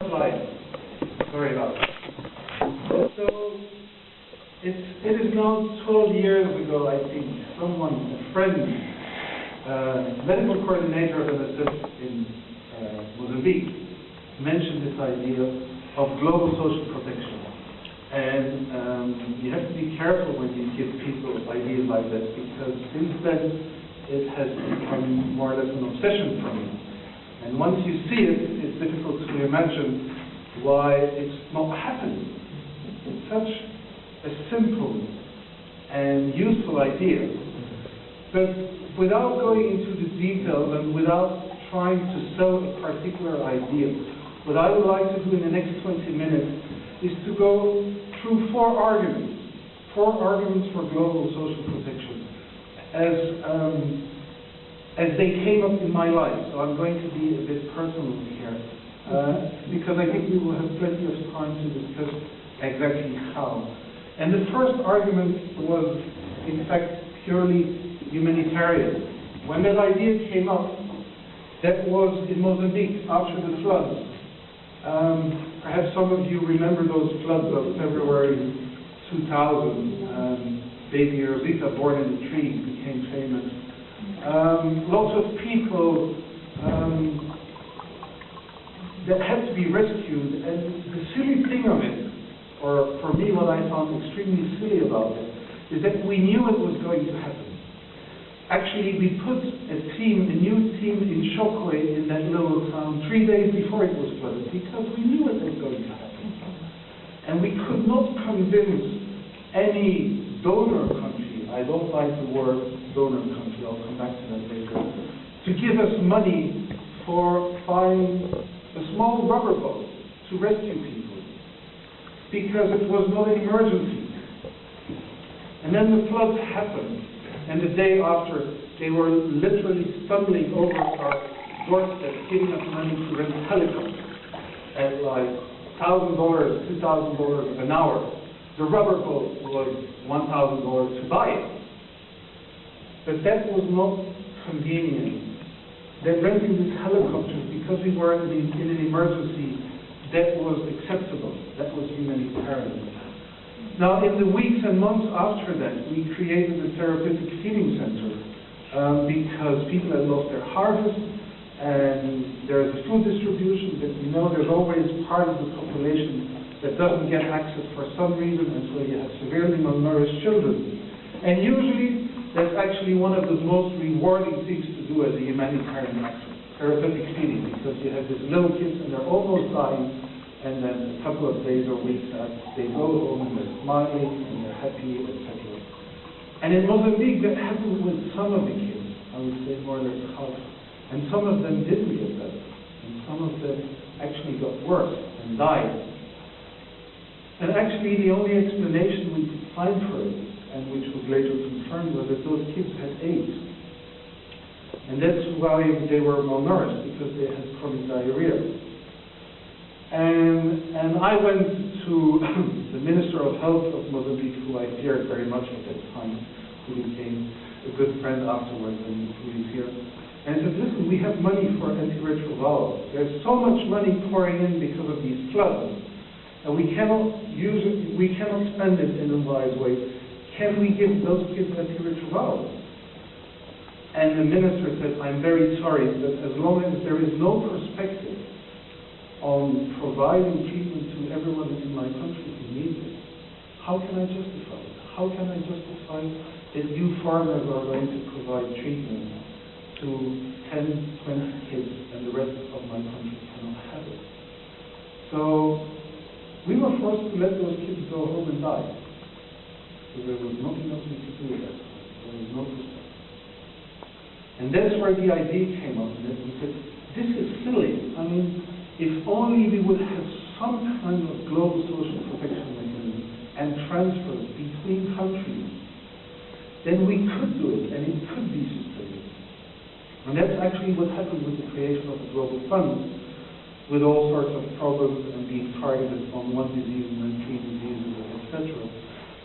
Slide. Sorry about that. So, it is now 12 years ago, I think, a friend, medical coordinator of NSF in Mozambique, mentioned this idea of global social protection. And you have to be careful when you give people ideas like that, because since then it has become more or less an obsession for me. And once you see it, it's difficult to imagine why it's not happening. It's such a simple and useful idea. But without going into the details and without trying to sell a particular idea, what I would like to do in the next 20 minutes is to go through four arguments for global social protection as they came up in my life. So I'm going to be a bit personal here, because I think we will have plenty of time to discuss exactly how. And the first argument was, in fact, purely humanitarian. When that idea came up, that was in Mozambique after the floods. Perhaps some of you remember those floods of February 2000. Baby Rosita, born in the tree, became famous. Lots of people that had to be rescued, and the silly thing of it, or for me what I found extremely silly about it, is that we knew it was going to happen. Actually, we put a new team in Shokwe in that little town 3 days before it was flooded, because we knew it was going to happen. And we could not convince any donor country, I don't like the word donor country, I'll come back to that later, to give us money for buying a small rubber boat to rescue people, because it was not an emergency. And then the floods happened, and the day after, they were literally stumbling over our doorstep, giving us money to rent helicopters at like $1,000, $2,000 an hour. The rubber boat was $1,000 to buy it. But that was not convenient. That renting these helicopters, because we were in an emergency, that was acceptable. That was humanitarian. Now, in the weeks and months after that, we created a therapeutic feeding center because people had lost their harvest, and there is a food distribution, but you know there's always part of the population that doesn't get access for some reason, and so you have severely malnourished children. And usually, that's actually one of the most rewarding things to do as a humanitarian actor, therapeutic feeding, because you have these little kids and they're almost dying, and then a couple of days or weeks after, they go home and they're smiling and they're happy, etc. And in Mozambique, that happened with some of the kids, I would say more or less half. And some of them didn't get better, and some of them actually got worse and died. And actually, the only explanation we could find for it, and which was later confirmed, was that those kids had AIDS. And that's why they were malnourished, because they had chronic diarrhea. And I went to the Minister of Health of Mozambique, who I feared very much at that time, who became a good friend afterwards, and who is here. And I said, listen, we have money for antiretrovirals. There's so much money pouring in because of these floods, and we cannot use it, we cannot spend it in a wise way. Can we give those kids antiretrovirals? And the minister said, I'm very sorry, but as long as there is no perspective on providing treatment to everyone in my country who needs it, how can I justify it? How can I justify that you foreigners are going to provide treatment to 10, 20 kids and the rest of my country cannot have it? So we were forced to let those kids go home and die. So there was nothing else we could do with that. There was no perspective. And that's where the idea came up, and we said, this is silly. I mean, if only we would have some kind of global social protection mechanism and transfers between countries, then we could do it, and it could be sustainable. And that's actually what happened with the creation of the Global Fund, with all sorts of problems and being targeted on one disease and then 3 diseases, etc.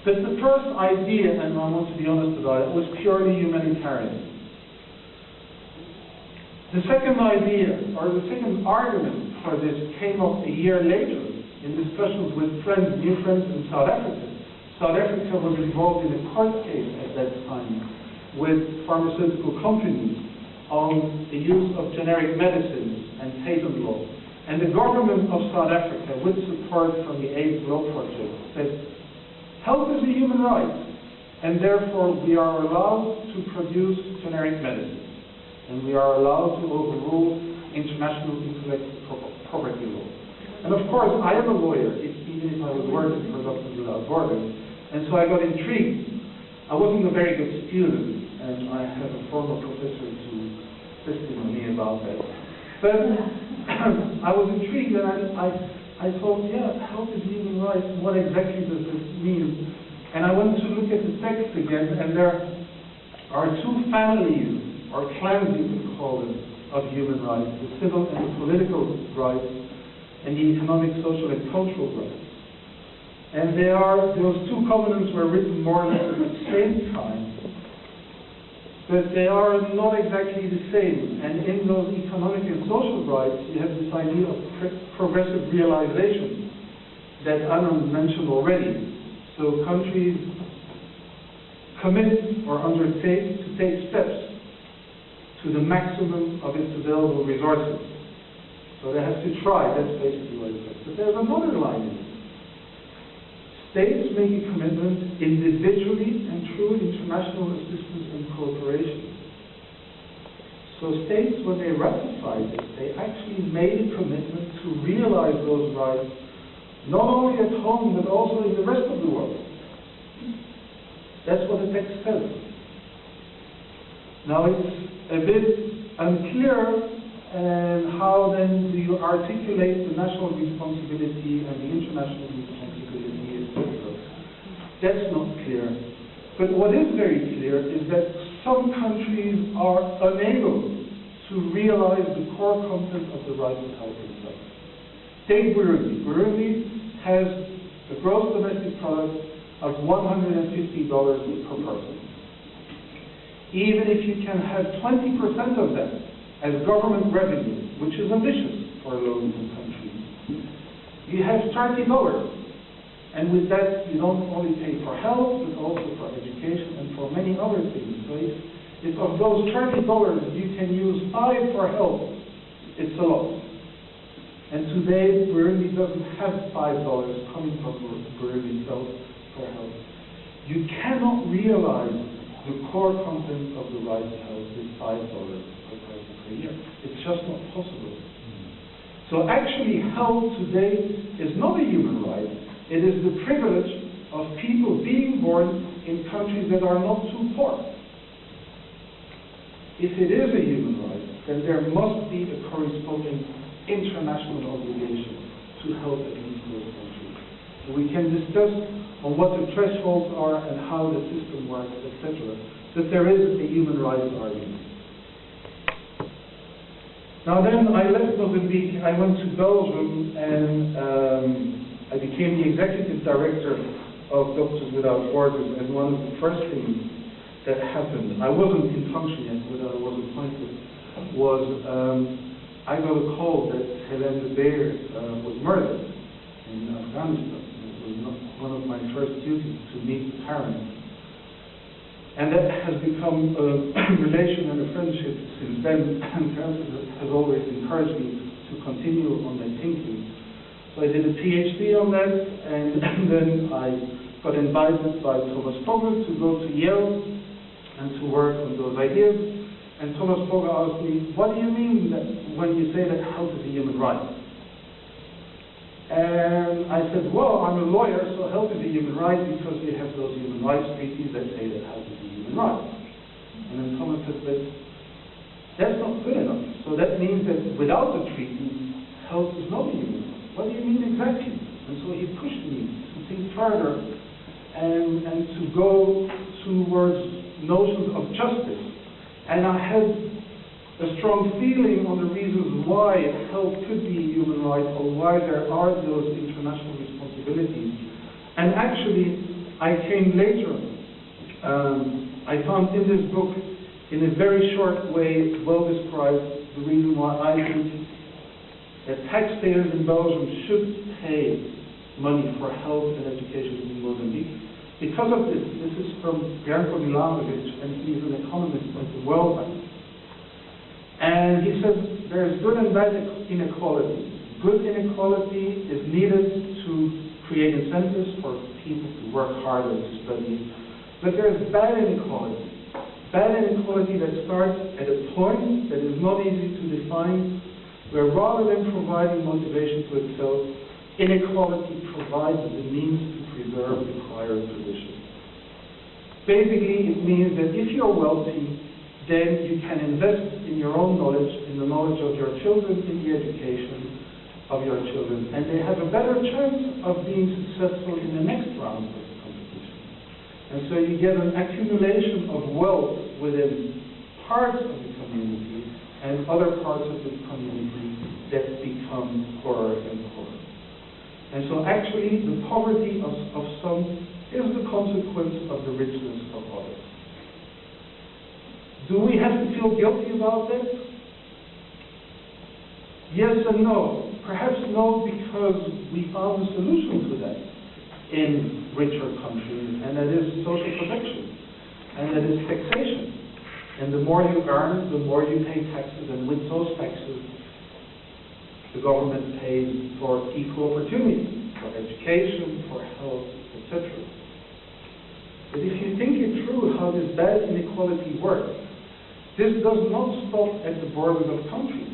But the first idea, and I want to be honest about it, was purely humanitarian. The second idea, or the second argument for this came up a year later in discussions with friends, new friends in South Africa. South Africa was involved in a court case at that time with pharmaceutical companies on the use of generic medicines and patent law. And the government of South Africa, with support from the AIDS Law Project, said, health is a human right, and therefore we are allowed to produce generic medicines, and we are allowed to overrule international intellectual property law. And of course, I am a lawyer, even if I was working for Doctors Without Borders, and so I got intrigued. I wasn't a very good student, and I have a former professor to listen to me about that. But I was intrigued, and I thought, yeah, health is human rights. What exactly does this mean? And I went to look at the text again, and there are two families, or clans you could call them, of human rights: the civil and the political rights, and the economic, social, and cultural rights. And those two covenants were written more or less at the same time, but they are not exactly the same. And in those economic and social rights, you have this idea of progressive realization that Anna mentioned already. So countries commit or undertake to take steps to the maximum of its available resources. So they have to try, that's basically what it says. But there's another line in it. States make a commitment individually and through international assistance and cooperation. So states, when they ratified it, they actually made a commitment to realize those rights, not only at home, but also in the rest of the world. That's what the text says. Now it's a bit unclear how then do you articulate the national responsibility and the international responsibility, etc. That's not clear. But what is very clear is that some countries are unable to realize the core content of the right to health itself. Take Burundi. Burundi has a gross domestic product of $150 per person. Even if you can have 20% of that as government revenue, which is ambitious for a low-income country, you have $30. And with that, you don't only pay for health, but also for education and for many other things. So if of those $30 you can use 5 for health, it's a lot. And today, Burundi doesn't have $5 coming from Burundi itself for health. You cannot realize the core content of the right to health with $5 per person per year. It's just not possible. So actually, health today is not a human right. It is the privilege of people being born in countries that are not too poor. If it is a human right, then there must be a corresponding international obligation to help at least those countries. So we can discuss on what the thresholds are and how the system works, etc. But there is a human rights argument. Now then, I left Mozambique, I went to Belgium, and I became the executive director of Doctors Without Borders, and one of the first things that happened, I wasn't in function yet, but I was appointed, was I got a call that Helene de Beer was murdered in Afghanistan. It was one of my first duties to meet the parents. And that has become a relation and a friendship since then, and Francis has always encouraged me to continue on my thinking. So I did a PhD on that, and then I got invited by Thomas Fogler to go to Yale and to work on those ideas. And Thomas Fogler asked me, what do you mean that when you say that health is a human right? And I said, well, I'm a lawyer, so health is a human right because we have those human rights treaties that say that health is a human right. And then Thomas said, but that's not good enough. So that means that without the treaty, health is not a human right. What do you mean exactly? And so he pushed me to think further and to go towards notions of justice. And I had a strong feeling on the reasons why health could be a human right, or why there are those international responsibilities. And actually, I came later. I found in this book, in a very short way, well described the reason why I think that taxpayers in Belgium should pay money for health and education in Mozambique. Because of this is from Branko Milanovic, and he's an economist at the World Bank. And he says there is good and bad inequality. Good inequality is needed to create incentives for people to work harder to study. But there is bad inequality. Bad inequality that starts at a point that is not easy to define, where rather than providing motivation to excel, inequality provides the means to preserve the acquired position. Basically, it means that if you're wealthy, then you can invest in your own knowledge, in the knowledge of your children, in the education of your children, and they have a better chance of being successful in the next round of the competition. And so you get an accumulation of wealth within parts of the community and other parts of the community that become poorer and poorer. And so actually the poverty of some is the consequence of the richness of others. Do we have to feel guilty about that? Yes and no. Perhaps no, because we found a solution to that in richer countries, and that is social protection, and that is taxation. And the more you earn, the more you pay taxes, and with those taxes, the government pays for equal opportunity, for education, for health, etc. But if you think it through how this bad inequality works, this does not stop at the borders of countries.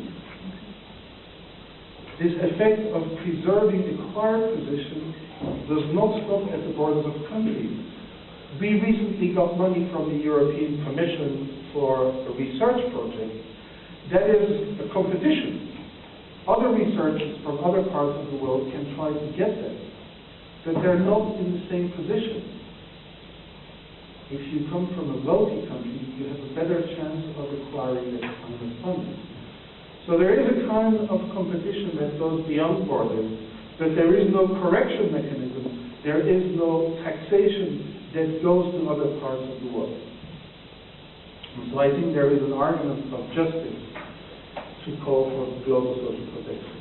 This effect of preserving acquired position does not stop at the borders of countries. We recently got money from the European Commission for a research project that is a competition. Other researchers from other parts of the world can try to get that, but they're not in the same position. If you come from a wealthy country, you have a better chance of acquiring that kind of funding. So there is a kind of competition that goes beyond borders, but there is no correction mechanism, there is no taxation that goes to other parts of the world. And so I think there is an argument of justice to call for global social protection.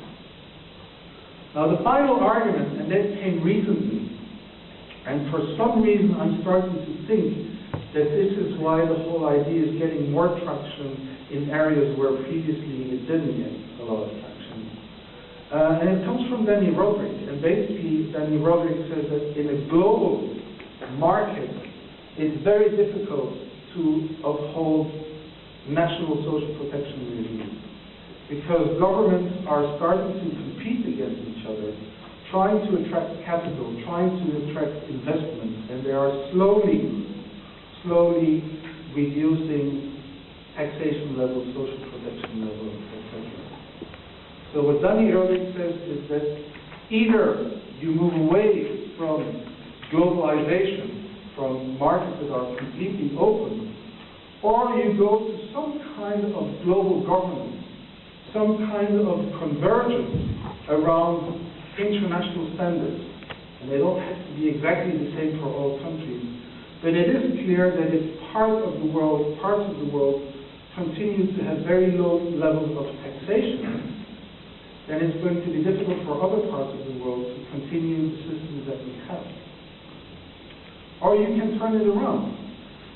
Now the final argument, and that came recently, and for some reason I'm starting to think that this is why the whole idea is getting more traction in areas where previously it didn't get a lot of traction. And it comes from Danny Roderick. And basically, Danny Roderick says that in a global market, it's very difficult to uphold national social protection regimes, because governments are starting to compete against each other, trying to attract capital, trying to attract investment, and they are slowly reducing taxation levels, social protection levels, etc. So what Danny Roderick says is that either you move away from globalization, from markets that are completely open, or you go to some kind of global governance, some kind of convergence around international standards. And they don't have to be exactly the same for all countries. But it is clear that if parts of the world continue to have very low levels of taxation, then it's going to be difficult for other parts of the world to continue the systems that we have. Or you can turn it around.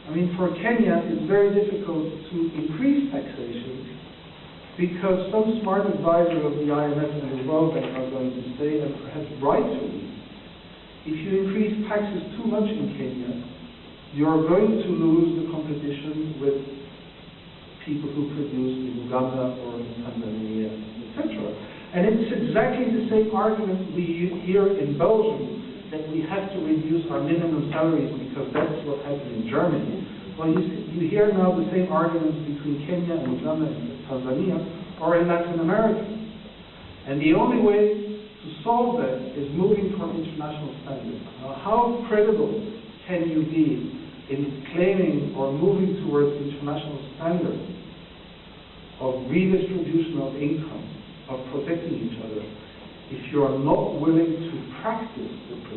I mean, for Kenya, it's very difficult to increase taxation because some smart advisors of the IMF and the World Bank are going to say, and perhaps rightfully, if you increase taxes too much in Kenya, you're going to lose the competition with people who produce in Uganda or in Tanzania, etc. And it's exactly the same argument we hear in Belgium, that we have to reduce our minimum salaries because that's what happened in Germany. Well, you hear now the same arguments between Kenya and Uganda and Tanzania or in Latin America. And the only way to solve that is moving from international standards. Now, how credible can you be in claiming or moving towards international standards of redistribution of income, of protecting each other, if you are not willing to practice the